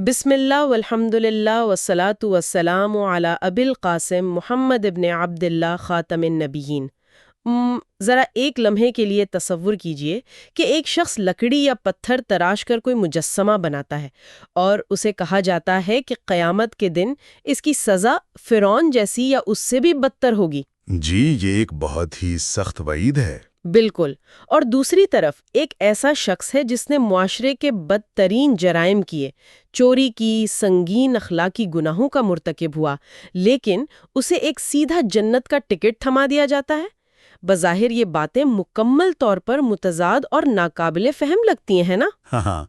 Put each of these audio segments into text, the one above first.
بسم اللہ والحمد للہ والصلاة والسلام علی ابی القاسم محمد ابن عبد اللہ خاتم النبیین۔ ذرا ایک لمحے کے لیے تصور کیجئے کہ ایک شخص لکڑی یا پتھر تراش کر کوئی مجسمہ بناتا ہے اور اسے کہا جاتا ہے کہ قیامت کے دن اس کی سزا فرعون جیسی یا اس سے بھی بدتر ہوگی۔ جی، یہ ایک بہت ہی سخت وعید ہے۔ بالکل، اور دوسری طرف ایک ایسا شخص ہے جس نے معاشرے کے بدترین جرائم کیے، چوری کی، سنگین اخلاقی گناہوں کا مرتکب ہوا، لیکن اسے ایک سیدھا جنت کا ٹکٹ تھما دیا جاتا ہے۔ بظاہر یہ باتیں مکمل طور پر متضاد اور ناقابل فہم لگتی ہیں نا؟ ہاں،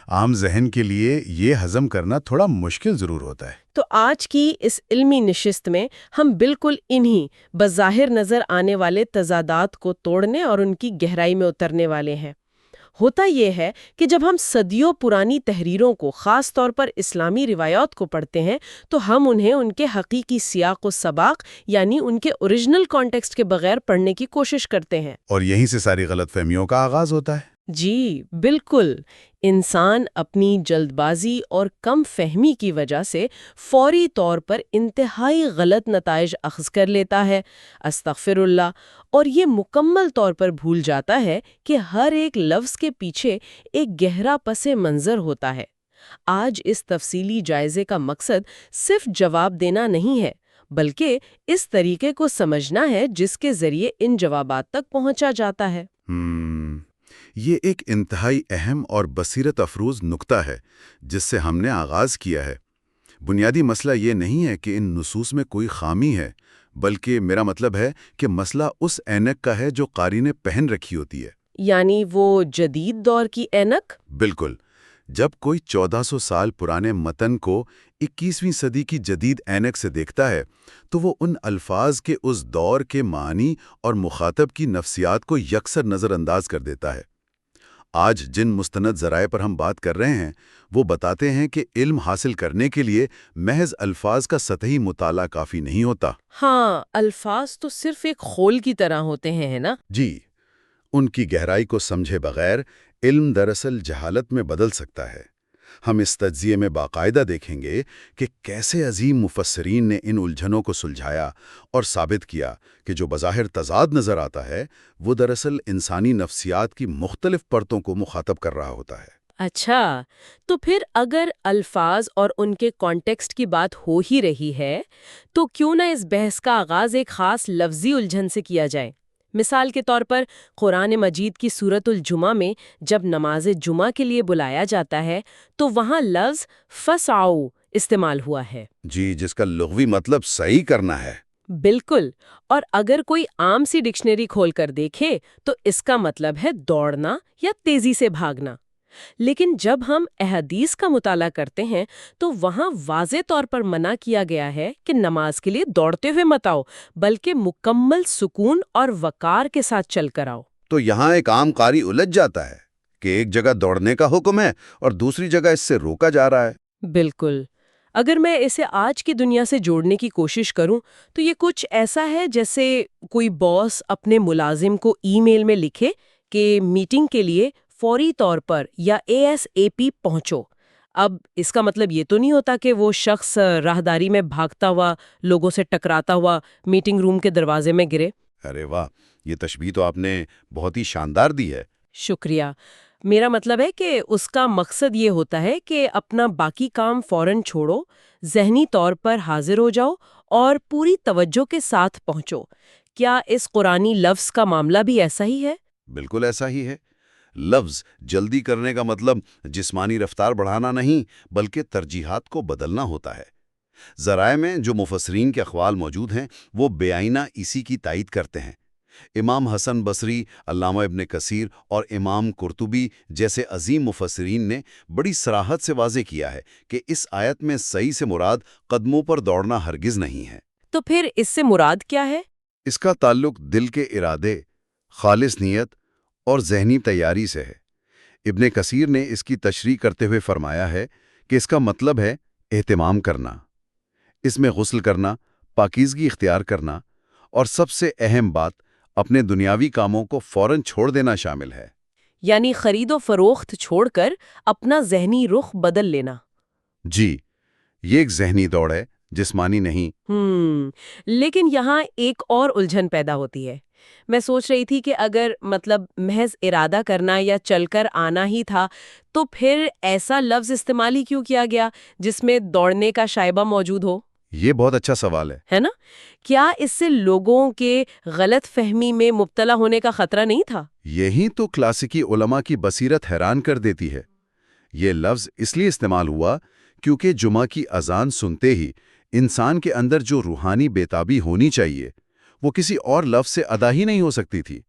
عام ذہن کے لیے یہ ہضم کرنا تھوڑا مشکل ضرور ہوتا ہے۔ تو آج کی اس علمی نشست میں ہم بالکل انہی بظاہر نظر آنے والے تضادات کو توڑنے اور ان کی گہرائی میں اترنے والے ہیں۔ ہوتا یہ ہے کہ جب ہم صدیوں پرانی تحریروں کو، خاص طور پر اسلامی روایات کو پڑھتے ہیں تو ہم انہیں ان کے حقیقی سیاق و سباق یعنی ان کے اوریجنل کانٹیکسٹ کے بغیر پڑھنے کی کوشش کرتے ہیں۔ اور یہیں سے ساری غلط فہمیوں کا آغاز ہوتا ہے۔ جی بالکل، انسان اپنی جلد بازی اور کم فہمی کی وجہ سے فوری طور پر انتہائی غلط نتائج اخذ کر لیتا ہے، استغفر اللہ، اور یہ مکمل طور پر بھول جاتا ہے کہ ہر ایک لفظ کے پیچھے ایک گہرا پس منظر ہوتا ہے۔ آج اس تفصیلی جائزے کا مقصد صرف جواب دینا نہیں ہے، بلکہ اس طریقے کو سمجھنا ہے جس کے ذریعے ان جوابات تک پہنچا جاتا ہے۔ یہ ایک انتہائی اہم اور بصیرت افروز نکتہ ہے جس سے ہم نے آغاز کیا ہے۔ بنیادی مسئلہ یہ نہیں ہے کہ ان نصوص میں کوئی خامی ہے، بلکہ میرا مطلب ہے کہ مسئلہ اس اینک کا ہے جو قاری نے پہن رکھی ہوتی ہے۔ یعنی وہ جدید دور کی اینک؟ بالکل۔ جب کوئی 1400 سال پرانے متن کو 21ویں صدی کی جدید اینک سے دیکھتا ہے تو وہ ان الفاظ کے اس دور کے معنی اور مخاطب کی نفسیات کو یکسر نظر انداز کر دیتا ہے۔ آج جن مستند ذرائع پر ہم بات کر رہے ہیں وہ بتاتے ہیں کہ علم حاصل کرنے کے لیے محض الفاظ کا سطحی مطالعہ کافی نہیں ہوتا۔ ہاں، الفاظ تو صرف ایک خول کی طرح ہوتے ہیں، ہے نا؟ جی، ان کی گہرائی کو سمجھے بغیر علم دراصل جہالت میں بدل سکتا ہے۔ ہم اس تجزیے میں باقاعدہ دیکھیں گے کہ کیسے عظیم مفسرین نے ان الجھنوں کو سلجھایا اور ثابت کیا کہ جو بظاہر تضاد نظر آتا ہے وہ دراصل انسانی نفسیات کی مختلف پرتوں کو مخاطب کر رہا ہوتا ہے۔ اچھا، تو پھر اگر الفاظ اور ان کے کانٹیکسٹ کی بات ہو ہی رہی ہے تو کیوں نہ اس بحث کا آغاز ایک خاص لفظی الجھن سے کیا جائے؟ مثال کے طور پر قرآن مجید کی سورۃ الجمعہ میں جب نماز جمعہ کے لیے بلایا جاتا ہے تو وہاں لفظ فسعوا استعمال ہوا ہے۔ جی، جس کا لغوی مطلب صحیح کرنا ہے۔ بالکل، اور اگر کوئی عام سی ڈکشنری کھول کر دیکھے تو اس کا مطلب ہے دوڑنا یا تیزی سے بھاگنا۔ لیکن جب ہم احادیث کا مطالعہ کرتے ہیں تو وہاں واضح طور پر منع کیا گیا ہے کہ نماز کے لیے دوڑتے ہوئے مت آؤ، بلکہ مکمل سکون اور وقار کے ساتھ چل کر آؤ۔ تو یہاں ایک عام قاری الجھ جاتا ہے کہ ایک جگہ دوڑنے کا حکم ہے اور دوسری جگہ اس سے روکا جا رہا ہے۔ بالکل، اگر میں اسے آج کی دنیا سے جوڑنے کی کوشش کروں تو یہ کچھ ایسا ہے جیسے کوئی باس اپنے ملازم کو ای میل میں لکھے کہ میٹنگ کے لیے فوری طور پر یا ASAP پہنچو۔ اب اس کا مطلب یہ تو نہیں ہوتا کہ وہ شخص راہداری میں بھاگتا ہوا، لوگوں سے ٹکراتا ہوا میٹنگ روم کے دروازے میں گرے۔ ارے واہ، یہ تشبیہ تو آپ نے بہت ہی شاندار دی ہے۔ شکریہ۔ میرا مطلب ہے کہ اس کا مقصد یہ ہوتا ہے کہ اپنا باقی کام فوراً چھوڑو، ذہنی طور پر حاضر ہو جاؤ اور پوری توجہ کے ساتھ پہنچو۔ کیا اس قرآنی لفظ کا معاملہ بھی ایسا ہی ہے؟ بالکل ایسا ہی ہے۔ لفظ جلدی کرنے کا مطلب جسمانی رفتار بڑھانا نہیں بلکہ ترجیحات کو بدلنا ہوتا ہے۔ ذرائع میں جو مفسرین کے اقوال موجود ہیں وہ بے آئینہ اسی کی تائید کرتے ہیں۔ امام حسن بصری، علامہ ابن کثیر اور امام قرطبی جیسے عظیم مفسرین نے بڑی صراحت سے واضح کیا ہے کہ اس آیت میں صحیح سے مراد قدموں پر دوڑنا ہرگز نہیں ہے۔ تو پھر اس سے مراد کیا ہے؟ اس کا تعلق دل کے ارادے، خالص نیت اور ذہنی تیاری سے ہے۔ ابن کثیر نے اس کی تشریح کرتے ہوئے فرمایا ہے کہ اس کا مطلب ہے اہتمام کرنا۔ اس میں غسل کرنا، پاکیزگی اختیار کرنا اور سب سے اہم بات اپنے دنیاوی کاموں کو فوراً چھوڑ دینا شامل ہے۔ یعنی خرید و فروخت چھوڑ کر اپنا ذہنی رخ بدل لینا۔ جی، یہ ایک ذہنی دوڑ ہے، جسمانی نہیں۔ لیکن یہاں ایک اور الجھن پیدا ہوتی ہے۔ میں سوچ رہی تھی کہ اگر محض ارادہ کرنا یا چل کر آنا ہی تھا تو پھر ایسا لفظ استعمال ہی کیوں کیا گیا جس میں دوڑنے کا شائبہ موجود ہو؟ یہ بہت اچھا سوال ہے۔ نا؟ کیا اس سے لوگوں کے غلط فہمی میں مبتلا ہونے کا خطرہ نہیں تھا؟ یہی تو کلاسیکی علماء کی بصیرت حیران کر دیتی ہے۔ یہ لفظ اس لیے استعمال ہوا کیونکہ جمعہ کی اذان سنتے ہی انسان کے اندر جو روحانی بیتابی ہونی چاہیے وہ کسی اور لفظ سے ادا ہی نہیں ہو سکتی تھی،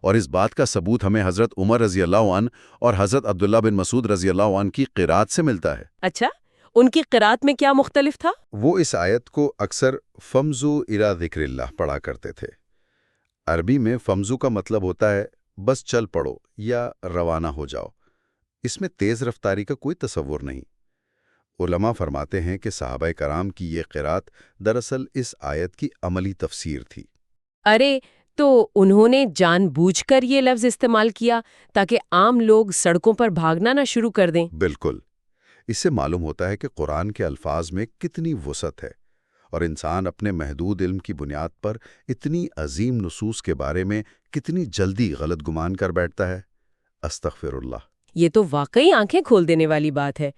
اور اس بات کا ثبوت ہمیں حضرت عمر رضی اللہ عنہ اور حضرت عبداللہ بن مسعود رضی اللہ عنہ کی قرات سے ملتا ہے۔ اچھا، ان کی قرات میں کیا مختلف تھا؟ وہ اس آیت کو اکثر فمزو الی ذکر اللہ پڑھا کرتے تھے۔ عربی میں فمزو کا مطلب ہوتا ہے بس چل پڑو یا روانہ ہو جاؤ۔ اس میں تیز رفتاری کا کوئی تصور نہیں۔ علماء فرماتے ہیں کہ صحابہ کرام کی یہ قرات دراصل اس آیت کی عملی تفسیر تھی۔ ارے، تو انہوں نے جان بوجھ کر یہ لفظ استعمال کیا تاکہ عام لوگ سڑکوں پر بھاگنا نہ شروع کر دیں؟ بالکل۔ اس سے معلوم ہوتا ہے کہ قرآن کے الفاظ میں کتنی وسعت ہے، اور انسان اپنے محدود علم کی بنیاد پر اتنی عظیم نصوص کے بارے میں کتنی جلدی غلط گمان کر بیٹھتا ہے۔ استغفر اللہ۔ یہ تو واقعی آنکھیں کھول دینے والی بات ہے۔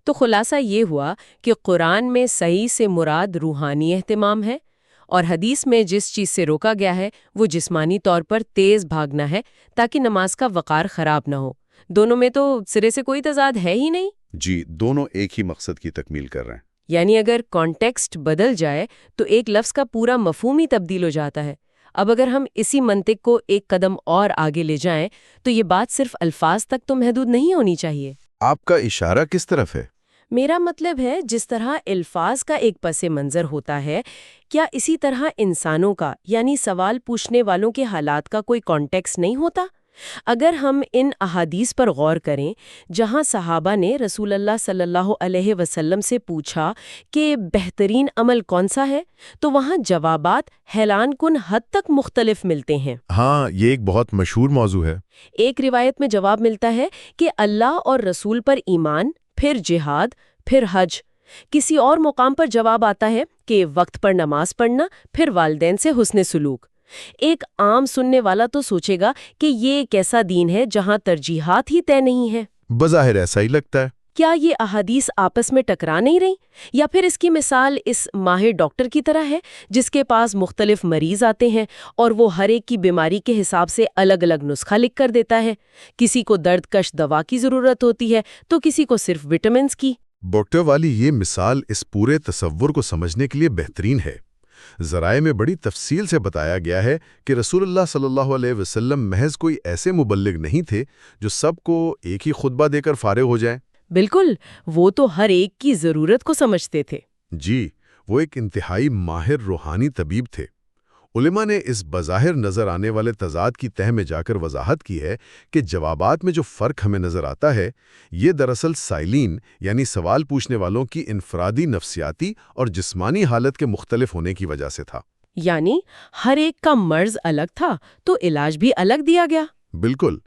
تو خلاصہ یہ ہوا کہ قرآن میں صحیح سے مراد روحانی اہتمام ہے، اور حدیث میں جس چیز سے روکا گیا ہے وہ جسمانی طور پر تیز بھاگنا ہے تاکہ نماز کا وقار خراب نہ ہو۔ دونوں میں تو سرے سے کوئی تضاد ہے ہی نہیں۔ جی، دونوں ایک ہی مقصد کی تکمیل کر رہے ہیں۔ یعنی اگر کانٹیکسٹ بدل جائے تو ایک لفظ کا پورا مفہوم ہی تبدیل ہو جاتا ہے۔ اب اگر ہم اسی منطق کو ایک قدم اور آگے لے جائیں تو یہ بات صرف الفاظ تک تو محدود نہیں ہونی چاہیے۔ آپ کا اشارہ کس طرف ہے؟ میرا مطلب ہے جس طرح الفاظ کا ایک پس منظر ہوتا ہے، کیا اسی طرح انسانوں کا یعنی سوال پوچھنے والوں کے حالات کا کوئی کانٹیکسٹ نہیں ہوتا؟ اگر ہم ان احادیث پر غور کریں جہاں صحابہ نے رسول اللہ صلی اللہ علیہ وسلم سے پوچھا کہ بہترین عمل کون سا ہے، تو وہاں جوابات حیران کن حد تک مختلف ملتے ہیں۔ ہاں، یہ ایک بہت مشہور موضوع ہے۔ ایک روایت میں جواب ملتا ہے کہ اللہ اور رسول پر ایمان، پھر جہاد، پھر حج۔ کسی اور مقام پر جواب آتا ہے کہ وقت پر نماز پڑھنا، پھر والدین سے حسن سلوک۔ ایک عام سننے والا تو سوچے گا کہ یہ ایک ایسا دین ہے جہاں ترجیحات ہی طے نہیں ہے۔ بظاہر ایسا ہی لگتا ہے۔ کیا یہ احادیث آپس میں ٹکرا نہیں رہی؟ یا پھر اس کی مثال اس ماہر ڈاکٹر کی طرح ہے جس کے پاس مختلف مریض آتے ہیں اور وہ ہر ایک کی بیماری کے حساب سے الگ الگ نسخہ لکھ کر دیتا ہے؟ کسی کو درد کش دوا کی ضرورت ہوتی ہے تو کسی کو صرف وٹامنز کی۔ ڈاکٹر والی یہ مثال اس پورے تصور کو سمجھنے کے لیے بہترین ہے۔ ذرائع میں بڑی تفصیل سے بتایا گیا ہے کہ رسول اللہ صلی اللہ علیہ وسلم محض کوئی ایسے مبلغ نہیں تھے جو سب کو ایک ہی خطبہ دے کر فارغ ہو جائیں۔ بالکل، وہ تو ہر ایک کی ضرورت کو سمجھتے تھے۔ جی، وہ ایک انتہائی ماہر روحانی طبیب تھے۔ علماء نے اس بظاہر نظر آنے والے تضاد کی تہہ میں جا کر وضاحت کی ہے کہ جوابات میں جو فرق ہمیں نظر آتا ہے یہ دراصل سائلین یعنی سوال پوچھنے والوں کی انفرادی نفسیاتی اور جسمانی حالت کے مختلف ہونے کی وجہ سے تھا۔ یعنی ہر ایک کا مرض الگ تھا تو علاج بھی الگ دیا گیا۔ بالکل۔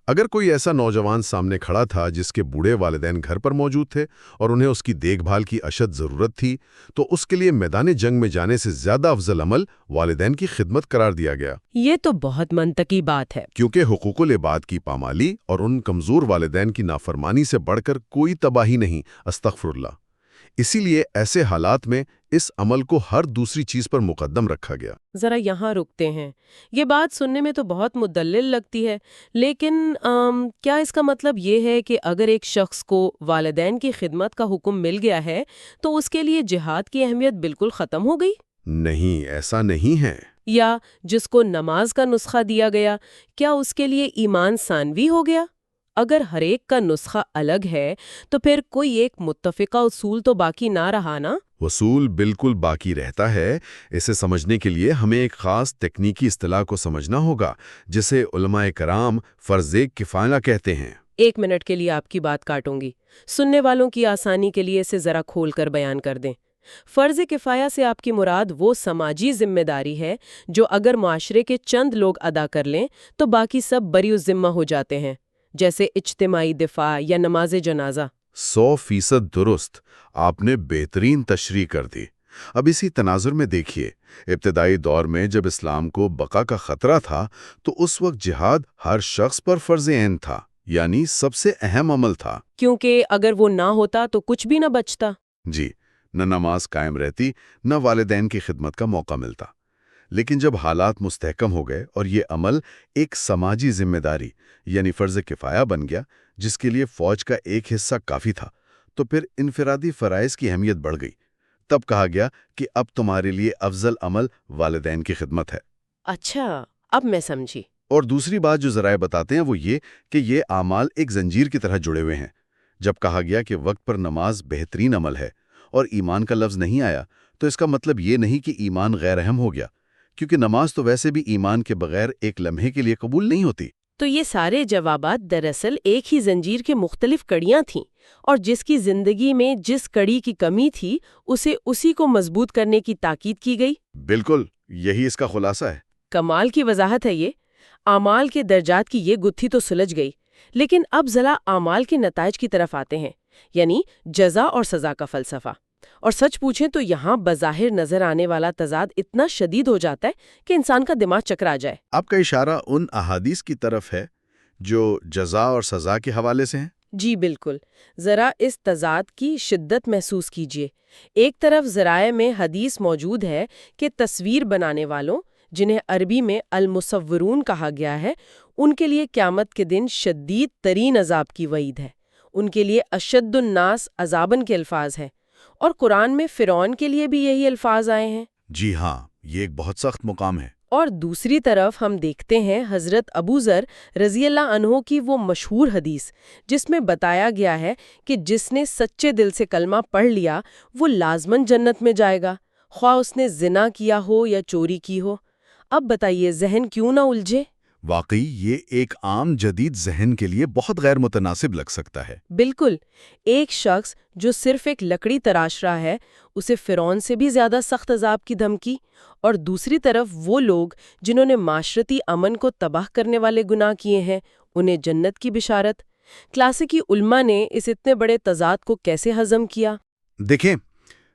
اگر کوئی ایسا نوجوان سامنے کھڑا تھا جس کے بوڑھے والدین گھر پر موجود تھے اور انہیں اس کی دیکھ بھال کی اشد ضرورت تھی، تو اس کے لیے میدان جنگ میں جانے سے زیادہ افضل عمل والدین کی خدمت قرار دیا گیا۔ یہ تو بہت منطقی بات ہے، کیونکہ حقوق العباد کی پامالی اور ان کمزور والدین کی نافرمانی سے بڑھ کر کوئی تباہی نہیں، استغفر اللہ۔ اسی لیے ایسے حالات میں اس عمل کو ہر دوسری چیز پر مقدم رکھا گیا۔ ذرا یہاں رکتے ہیں۔ یہ بات سننے میں تو بہت مدلل لگتی ہے، لیکن کیا اس کا مطلب یہ ہے کہ اگر ایک شخص کو والدین کی خدمت کا حکم مل گیا ہے تو اس کے لیے جہاد کی اہمیت بالکل ختم ہو گئی؟ نہیں، ایسا نہیں ہے۔ یا جس کو نماز کا نسخہ دیا گیا، کیا اس کے لیے ایمان ثانوی ہو گیا؟ اگر ہر ایک کا نسخہ الگ ہے تو پھر کوئی ایک متفقہ اصول تو باقی نہ رہا نا؟ اصول بالکل باقی رہتا ہے۔ اسے سمجھنے کے لیے ہمیں ایک خاص تکنیکی اصطلاح کو سمجھنا ہوگا جسے علماء کرام فرض کفایہ کہتے ہیں۔ 1 منٹ کے لیے آپ کی بات کاٹوں گی، سننے والوں کی آسانی کے لیے اسے ذرا کھول کر بیان کر دیں۔ فرض کفایہ سے آپ کی مراد وہ سماجی ذمہ داری ہے جو اگر معاشرے کے چند لوگ ادا کر لیں تو باقی سب بری الذمہ ہو جاتے ہیں، جیسے اجتماعی دفاع یا نماز جنازہ۔ 100% درست، آپ نے بہترین تشریح کر دی۔ اب اسی تناظر میں دیکھیے، ابتدائی دور میں جب اسلام کو بقا کا خطرہ تھا تو اس وقت جہاد ہر شخص پر فرض عین تھا، یعنی سب سے اہم عمل تھا۔ کیونکہ اگر وہ نہ ہوتا تو کچھ بھی نہ بچتا۔ جی، نہ نماز قائم رہتی، نہ والدین کی خدمت کا موقع ملتا۔ لیکن جب حالات مستحکم ہو گئے اور یہ عمل ایک سماجی ذمہ داری یعنی فرض کفایہ بن گیا، جس کے لیے فوج کا ایک حصہ کافی تھا، تو پھر انفرادی فرائض کی اہمیت بڑھ گئی۔ تب کہا گیا کہ اب تمہارے لیے افضل عمل والدین کی خدمت ہے۔ اچھا، اب میں سمجھی۔ اور دوسری بات جو ذرائع بتاتے ہیں وہ یہ کہ یہ اعمال ایک زنجیر کی طرح جڑے ہوئے ہیں۔ جب کہا گیا کہ وقت پر نماز بہترین عمل ہے اور ایمان کا لفظ نہیں آیا، تو اس کا مطلب یہ نہیں کہ ایمان غیر اہم ہو گیا، کیونکہ نماز تو ویسے بھی ایمان کے بغیر ایک لمحے کے لیے قبول نہیں ہوتی۔ تو یہ سارے جوابات دراصل ایک ہی زنجیر کے مختلف کڑیاں تھیں، اور جس کی زندگی میں جس کڑی کی کمی تھی اسے اسی کو مضبوط کرنے کی تاکید کی گئی۔ بالکل، یہی اس کا خلاصہ ہے۔ کمال کی وضاحت ہے یہ۔ اعمال کے درجات کی یہ گتھی تو سلجھ گئی، لیکن اب ذرا اعمال کے نتائج کی طرف آتے ہیں، یعنی جزا اور سزا کا فلسفہ۔ اور سچ پوچھیں تو یہاں بظاہر نظر آنے والا تضاد اتنا شدید ہو جاتا ہے کہ انسان کا دماغ چکرا جائے۔ آپ کا اشارہ ان احادیث کی طرف ہے جو جزا اور سزا کے حوالے سے ہیں؟ جی بالکل، ذرا اس تضاد کی شدت محسوس کیجیے۔ ایک طرف ذرائع میں حدیث موجود ہے کہ تصویر بنانے والوں، جنہیں عربی میں المصورون کہا گیا ہے، ان کے لیے قیامت کے دن شدید ترین عذاب کی وعید ہے۔ ان کے لیے اشد الناس عذاباً کے الفاظ ہیں، اور قرآن میں فرعون کے لیے بھی یہی الفاظ آئے ہیں۔ جی ہاں، یہ ایک بہت سخت مقام ہے۔ اور دوسری طرف ہم دیکھتے ہیں حضرت ابو ذر رضی اللہ عنہ کی وہ مشہور حدیث جس میں بتایا گیا ہے کہ جس نے سچے دل سے کلمہ پڑھ لیا وہ لازماً جنت میں جائے گا، خواہ اس نے زنا کیا ہو یا چوری کی ہو۔ اب بتائیے ذہن کیوں نہ الجھے؟ واقعی یہ ایک عام جدید ذہن کے لیے بہت غیر متناسب لگ سکتا ہے۔ بالکل، ایک شخص جو صرف ایک لکڑی تراش رہا ہے اسے فرعون سے بھی زیادہ سخت عذاب کی دھمکی، اور دوسری طرف وہ لوگ جنہوں نے معاشرتی امن کو تباہ کرنے والے گناہ کیے ہیں انہیں جنت کی بشارت۔ کلاسیکی علماء نے اس اتنے بڑے تضاد کو کیسے ہضم کیا؟ دیکھیں،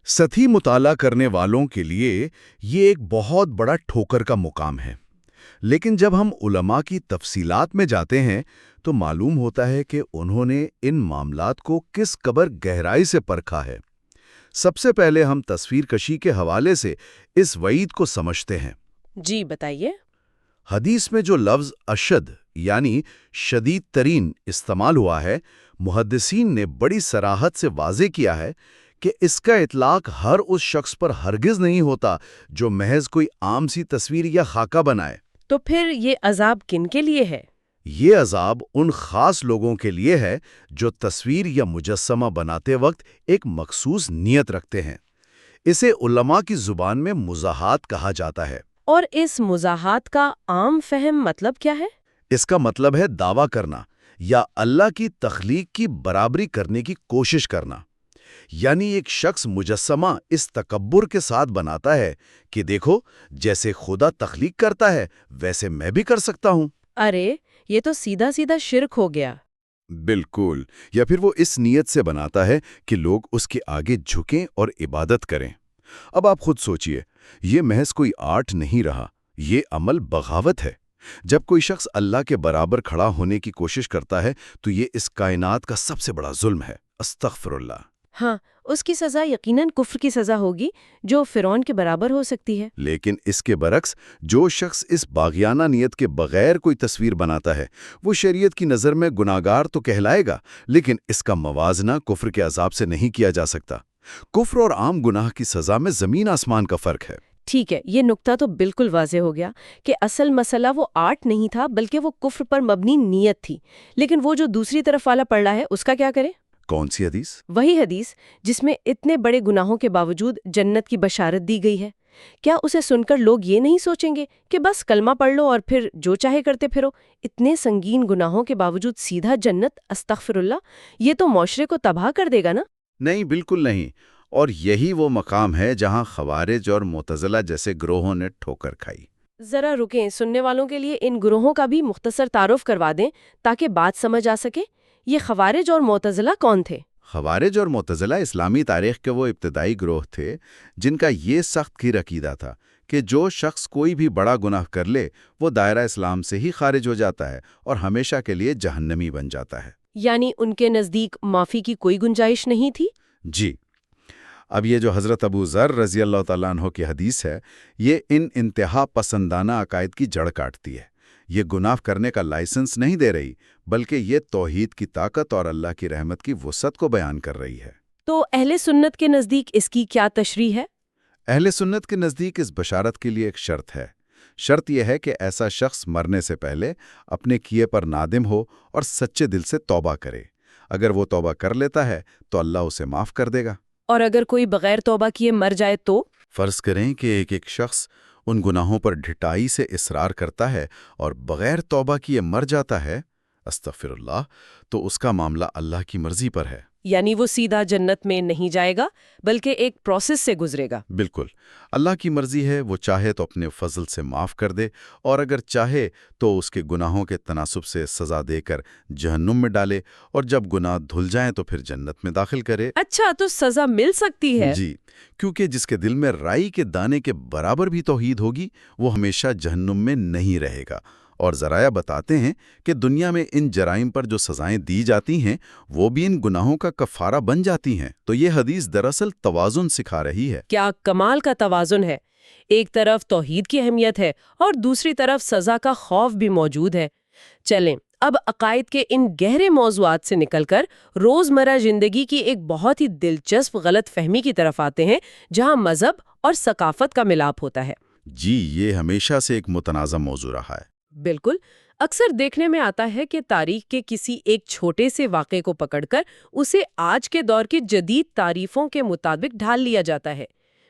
سطحی مطالعہ کرنے والوں کے لیے یہ ایک بہت بڑا ٹھوکر کا مقام ہے، لیکن جب ہم علماء کی تفصیلات میں جاتے ہیں تو معلوم ہوتا ہے کہ انہوں نے ان معاملات کو کس قدر گہرائی سے پرکھا ہے۔ سب سے پہلے ہم تصویر کشی کے حوالے سے اس وعید کو سمجھتے ہیں۔ جی بتائیے۔ حدیث میں جو لفظ اشد یعنی شدید ترین استعمال ہوا ہے، محدثین نے بڑی صراحت سے واضح کیا ہے کہ اس کا اطلاق ہر اس شخص پر ہرگز نہیں ہوتا جو محض کوئی عام سی تصویر یا خاکہ بنائے۔ تو پھر یہ عذاب کن کے لیے ہے؟ یہ عذاب ان خاص لوگوں کے لیے ہے جو تصویر یا مجسمہ بناتے وقت ایک مخصوص نیت رکھتے ہیں۔ اسے علماء کی زبان میں مزاحات کہا جاتا ہے۔ اور اس مزاحات کا عام فہم مطلب کیا ہے؟ اس کا مطلب ہے دعویٰ کرنا یا اللہ کی تخلیق کی برابری کرنے کی کوشش کرنا۔ یعنی ایک شخص مجسمہ اس تکبر کے ساتھ بناتا ہے کہ دیکھو، جیسے خدا تخلیق کرتا ہے ویسے میں بھی کر سکتا ہوں۔ ارے یہ تو سیدھا سیدھا شرک ہو گیا۔ بالکل، یا پھر وہ اس نیت سے بناتا ہے کہ لوگ اس کے آگے جھکیں اور عبادت کریں۔ اب آپ خود سوچئے، یہ محض کوئی آرٹ نہیں رہا، یہ عمل بغاوت ہے۔ جب کوئی شخص اللہ کے برابر کھڑا ہونے کی کوشش کرتا ہے تو یہ اس کائنات کا سب سے بڑا ظلم ہے۔ استغفر اللہ۔ ہاں، اس کی سزا یقیناً کفر کی سزا ہوگی جو فرعون کے برابر ہو سکتی ہے۔ لیکن اس کے برعکس جو شخص اس باغیانہ نیت کے بغیر کوئی تصویر بناتا ہے وہ شریعت کی نظر میں گناہگار تو کہلائے گا، لیکن اس کا موازنہ کفر کے عذاب سے نہیں کیا جا سکتا۔ کفر اور عام گناہ کی سزا میں زمین آسمان کا فرق ہے۔ ٹھیک ہے، یہ نقطہ تو بالکل واضح ہو گیا کہ اصل مسئلہ وہ آرٹ نہیں تھا بلکہ وہ کفر پر مبنی نیت تھی۔ لیکن وہ جو دوسری طرف والا پڑ رہا ہے اس کا کیا کریں؟ کون سی حدیث؟ وہی حدیث جس میں اتنے بڑے گناہوں کے باوجود جنت کی بشارت دی گئی ہے۔ کیا اسے سن کر لوگ یہ نہیں سوچیں گے کہ بس کلمہ پڑھ لو اور پھر جو چاہے کرتے پھرو؟ اتنے سنگین گناہوں کے باوجود سیدھا جنت، استغفر اللہ، یہ تو معاشرے کو تباہ کر دے گا نا؟ نہیں، بالکل نہیں۔ اور یہی وہ مقام ہے جہاں خوارج اور معتزلہ جیسے گروہوں نے ٹھوکر کھائی۔ ذرا رکیں، سننے والوں کے لیے ان گروہوں کا بھی مختصر تعارف کروا دیں تاکہ بات سمجھ آ سکے۔ یہ خوارج اور معتزلہ کون تھے؟ خوارج اور معتزلہ اسلامی تاریخ کے وہ ابتدائی گروہ تھے جن کا یہ سخت کی عقیدہ تھا کہ جو شخص کوئی بھی بڑا گناہ کر لے وہ دائرہ اسلام سے ہی خارج ہو جاتا ہے اور ہمیشہ کے لیے جہنمی بن جاتا ہے۔ یعنی ان کے نزدیک معافی کی کوئی گنجائش نہیں تھی؟ جی، اب یہ جو حضرت ابو ذر رضی اللہ تعالیٰ عنہ کی حدیث ہے، یہ ان انتہا پسندانہ عقائد کی جڑ کاٹتی ہے۔ یہ گناہ کرنے کا لائسنس نہیں دے رہی، بلکہ یہ توحید کی طاقت اور اللہ کی رحمت کی وسعت کو بیان کر رہی ہے۔ تو اہل سنت کے نزدیک اس کی کیا تشریح ہے؟ اہل سنت کے نزدیک اس بشارت کے لیے ایک شرط ہے۔ شرط یہ ہے کہ ایسا شخص مرنے سے پہلے اپنے کیے پر نادم ہو اور سچے دل سے توبہ کرے۔ اگر وہ توبہ کر لیتا ہے تو اللہ اسے معاف کر دے گا۔ اور اگر کوئی بغیر توبہ کیے مر جائے تو؟ فرض کریں کہ ایک شخص ان گناہوں پر ڈھٹائی سے اصرار کرتا ہے اور بغیر توبہ کیے مر جاتا ہے، استغفر اللہ، تو اس کا معاملہ اللہ کی مرضی پر ہے۔ یعنی وہ سیدھا جنت میں نہیں جائے گا بلکہ ایک پروسیس سے گزرے گا۔ بالکل، اللہ کی مرضی ہے، وہ چاہے تو اپنے فضل سے معاف کر دے اور اگر چاہے تو اس کے گناہوں کے تناسب سے سزا دے کر جہنم میں ڈالے اور جب گناہ دھل جائیں تو پھر جنت میں داخل کرے۔ اچھا، تو سزا مل سکتی ہے؟ جی، کیونکہ جس کے دل میں رائی کے دانے کے برابر بھی توحید ہوگی وہ ہمیشہ جہنم میں نہیں رہے گا۔ اور ذرائع بتاتے ہیں کہ دنیا میں ان جرائم پر جو سزائیں دی جاتی ہیں وہ بھی ان گناہوں کا کفارہ بن جاتی ہیں۔ تو یہ حدیث دراصل توازن سکھا رہی ہے۔ کیا کمال کا توازن ہے! ایک طرف توحید کی اہمیت ہے اور دوسری طرف سزا کا خوف بھی موجود ہے۔ چلیں اب عقائد کے ان گہرے موضوعات سے نکل کر روزمرہ زندگی کی ایک بہت ہی دلچسپ غلط فہمی کی طرف آتے ہیں، جہاں مذہب اور ثقافت کا ملاپ ہوتا ہے۔ جی، یہ ہمیشہ سے ایک متنازع موضوع رہا ہے۔ بالکل، اکثر دیکھنے میں آتا ہے کہ تاریخ کے کسی ایک چھوٹے سے واقعے کو پکڑ کر اسے آج کے دور کی جدید تعریفوں کے مطابق ڈھال لیا جاتا ہے۔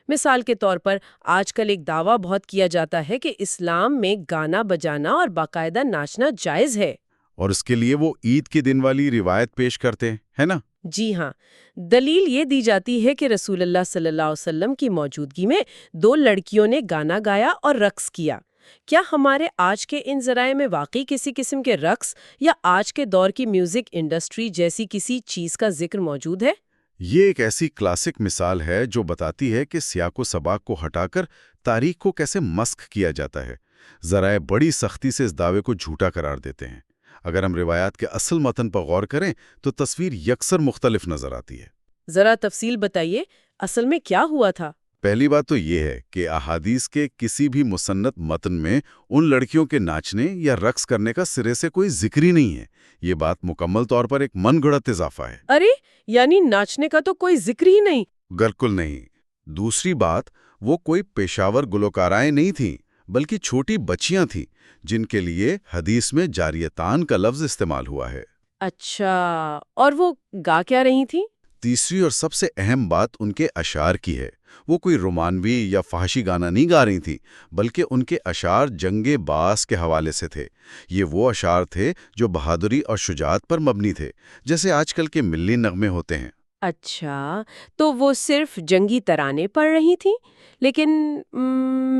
مثال کے طور پر آج کل ایک دعویٰ بہت کیا جاتا ہے کہ اسلام میں گانا بجانا اور باقاعدہ ناچنا جائز ہے، اور اس کے لیے وہ عید کے دن والی روایت پیش کرتے ہیں، ہے نا؟ جی ہاں، دلیل یہ دی جاتی ہے کہ رسول اللہ صلی اللہ علیہ وسلم کی موجودگی میں 2 لڑکیوں نے گانا گایا اور رقص کیا۔ کیا ہمارے آج کے ان ذرائع میں واقعی کسی قسم کے رقص یا آج کے دور کی میوزک انڈسٹری جیسی کسی چیز کا ذکر موجود ہے؟ یہ ایک ایسی کلاسک مثال ہے جو بتاتی ہے کہ سیاق و سباق کو ہٹا کر تاریخ کو کیسے مسخ کیا جاتا ہے۔ ذرائع بڑی سختی سے اس دعوے کو جھوٹا قرار دیتے ہیں۔ اگر ہم روایات کے اصل متن پر غور کریں تو تصویر یکسر مختلف نظر آتی ہے۔ ذرا تفصیل بتائیے، اصل میں کیا ہوا تھا؟ پہلی بات تو یہ ہے کہ احادیث کے کسی بھی مسند متن میں ان لڑکیوں کے ناچنے یا رقص کرنے کا سرے سے کوئی ذکر ہی نہیں ہے۔ یہ بات مکمل طور پر ایک من گھڑت اضافہ ہے۔ ارے، یعنی ناچنے کا تو کوئی ذکر ہی نہیں؟ بالکل نہیں۔ دوسری بات، وہ کوئی پیشاور گلوکارائیں نہیں تھیں بلکہ چھوٹی بچیاں تھیں جن کے لیے حدیث میں جاریتان کا لفظ استعمال ہوا ہے۔ اچھا، اور وہ گا کیا رہی تھیں؟ تیسری اور سب سے اہم بات ان کے اشعار کی ہے۔ وہ کوئی رومانوی یا فحاشی گانا نہیں گا رہی تھیں بلکہ ان کے اشعار جنگ باس کے حوالے سے تھے۔ یہ وہ اشعار تھے جو بہادری اور شجاعت پر مبنی تھے، جیسے آج کل کے ملی نغمے ہوتے ہیں۔ اچھا، تو وہ صرف جنگی ترانے پڑھ رہی تھیں؟ لیکن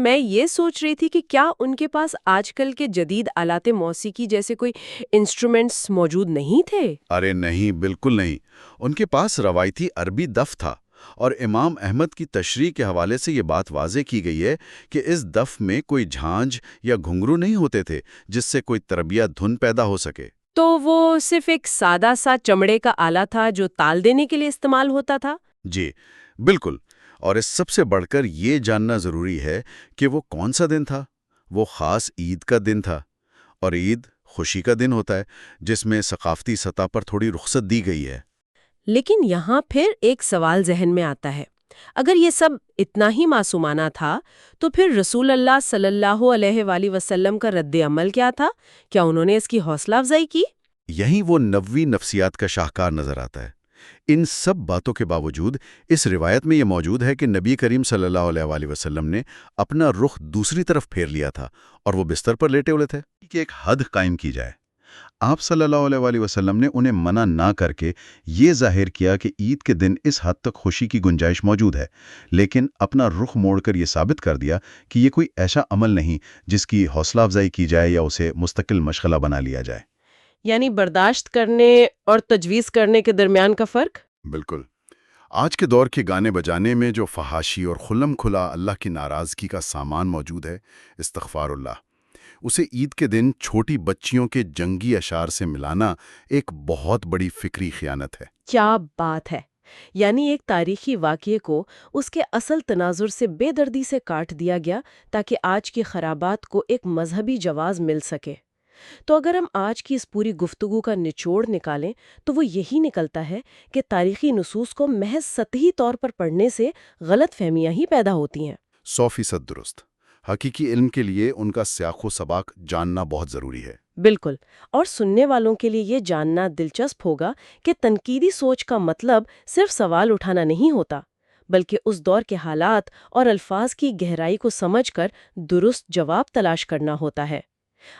میں یہ سوچ رہی تھی کہ کیا ان کے پاس آج کل کے جدید آلات موسیقی جیسے کوئی انسٹرومنٹس موجود نہیں تھے؟ ارے نہیں، بالکل نہیں۔ ان کے پاس روایتی عربی دف تھا، اور امام احمد کی تشریح کے حوالے سے یہ بات واضح کی گئی ہے کہ اس دف میں کوئی جھانج یا گھنگرو نہیں ہوتے تھے جس سے کوئی تربیہ دھن پیدا ہو سکے۔ تو وہ صرف ایک سادہ سا چمڑے کا آلہ تھا جو تال دینے کے لیے استعمال ہوتا تھا؟ جی بالکل، اور اس سب سے بڑھ کر یہ جاننا ضروری ہے کہ وہ کون سا دن تھا۔ وہ خاص عید کا دن تھا، اور عید خوشی کا دن ہوتا ہے جس میں ثقافتی سطح پر تھوڑی رخصت دی گئی ہے۔ لیکن یہاں پھر ایک سوال ذہن میں آتا ہے، اگر یہ سب اتنا ہی معصومانہ تھا تو پھر رسول اللہ صلی اللہ علیہ وآلہ وسلم کا رد عمل کیا تھا؟ کیا انہوں نے اس کی حوصلہ افزائی کی؟ یہیں وہ نبوی نفسیات کا شاہکار نظر آتا ہے۔ ان سب باتوں کے باوجود اس روایت میں یہ موجود ہے کہ نبی کریم صلی اللہ علیہ وآلہ وسلم نے اپنا رخ دوسری طرف پھیر لیا تھا اور وہ بستر پر لیٹے ہوئے تھے کہ ایک حد قائم کی جائے۔ آپ صلی اللہ علیہ وآلہ وسلم نے انہیں منع نہ کر کے یہ ظاہر کیا کہ عید کے دن اس حد تک خوشی کی گنجائش موجود ہے، لیکن اپنا رخ موڑ کر یہ ثابت کر دیا کہ یہ کوئی ایسا عمل نہیں جس کی حوصلہ افزائی کی جائے یا اسے مستقل مشغلہ بنا لیا جائے۔ یعنی برداشت کرنے اور تجویز کرنے کے درمیان کا فرق؟ بالکل. آج کے دور کے گانے بجانے میں جو فحاشی اور خلم کھلا اللہ کی ناراضگی کا سامان موجود ہے، استغفار اللہ، اسے عید کے دن چھوٹی بچیوں کے جنگی اشعار سے ملانا ایک بہت بڑی فکری خیانت ہے. کیا بات ہے! یعنی ایک تاریخی واقعے کو اس کے اصل تناظر سے بے دردی سے کاٹ دیا گیا تاکہ آج کی خرابات کو ایک مذہبی جواز مل سکے. تو اگر ہم آج کی اس پوری گفتگو کا نچوڑ نکالیں تو وہ یہی نکلتا ہے کہ تاریخی نصوص کو محض سطحی طور پر پڑھنے سے غلط فہمیاں ہی پیدا ہوتی ہیں. 100% درست. حقیقی علم کے لیے ان کا سیاق و سباق جاننا بہت ضروری ہے. بالکل. اور سننے والوں کے لیے یہ جاننا دلچسپ ہوگا کہ تنقیدی سوچ کا مطلب صرف سوال اٹھانا نہیں ہوتا، بلکہ اس دور کے حالات اور الفاظ کی گہرائی کو سمجھ کر درست جواب تلاش کرنا ہوتا ہے.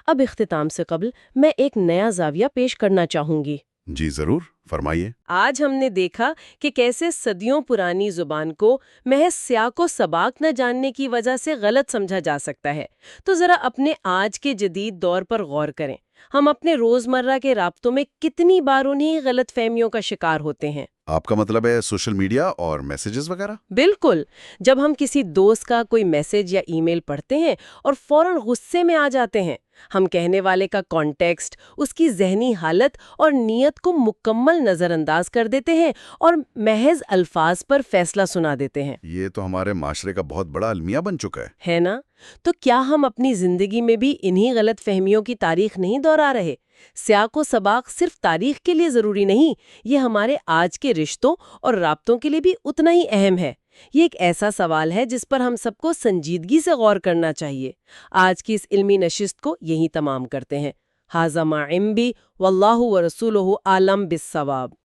اب اختتام سے قبل میں ایک نیا زاویہ پیش کرنا چاہوں گی. جی ضرور، فرمائیے. آج ہم نے دیکھا کہ کیسے صدیوں پرانی زبان کو محض سیاق و سباق نہ جاننے کی وجہ سے غلط سمجھا جا سکتا ہے. تو ذرا اپنے آج کے جدید دور پر غور کریں. ہم اپنے روزمرہ کے رابطوں میں کتنی بار انہیں غلط فہمیوں کا شکار ہوتے ہیں. آپ کا مطلب ہے سوشل میڈیا اور میسیجز وغیرہ؟ بالکل. جب ہم کسی دوست کا کوئی میسج یا ای میل پڑھتے ہیں اور فوراً غصے میں آ جاتے ہیں، ہم کہنے والے کا کانٹیکسٹ، اس کی ذہنی حالت اور نیت کو مکمل نظر انداز کر دیتے ہیں اور محض الفاظ پر فیصلہ سنا دیتے ہیں. یہ تو ہمارے معاشرے کا بہت بڑا المیہ بن چکا ہے نا؟ تو کیا ہم اپنی زندگی میں بھی انہی غلط فہمیوں کی تاریخ نہیں دہرا رہے؟ سیاق و سباق صرف تاریخ کے لیے ضروری نہیں، یہ ہمارے آج کے رشتوں اور رابطوں کے لیے بھی اتنا ہی اہم ہے. یہ ایک ایسا سوال ہے جس پر ہم سب کو سنجیدگی سے غور کرنا چاہیے. آج کی اس علمی نشست کو یہیں تمام کرتے ہیں. ھذا ما عندی واللہ ورسولہ اعلم بالصواب.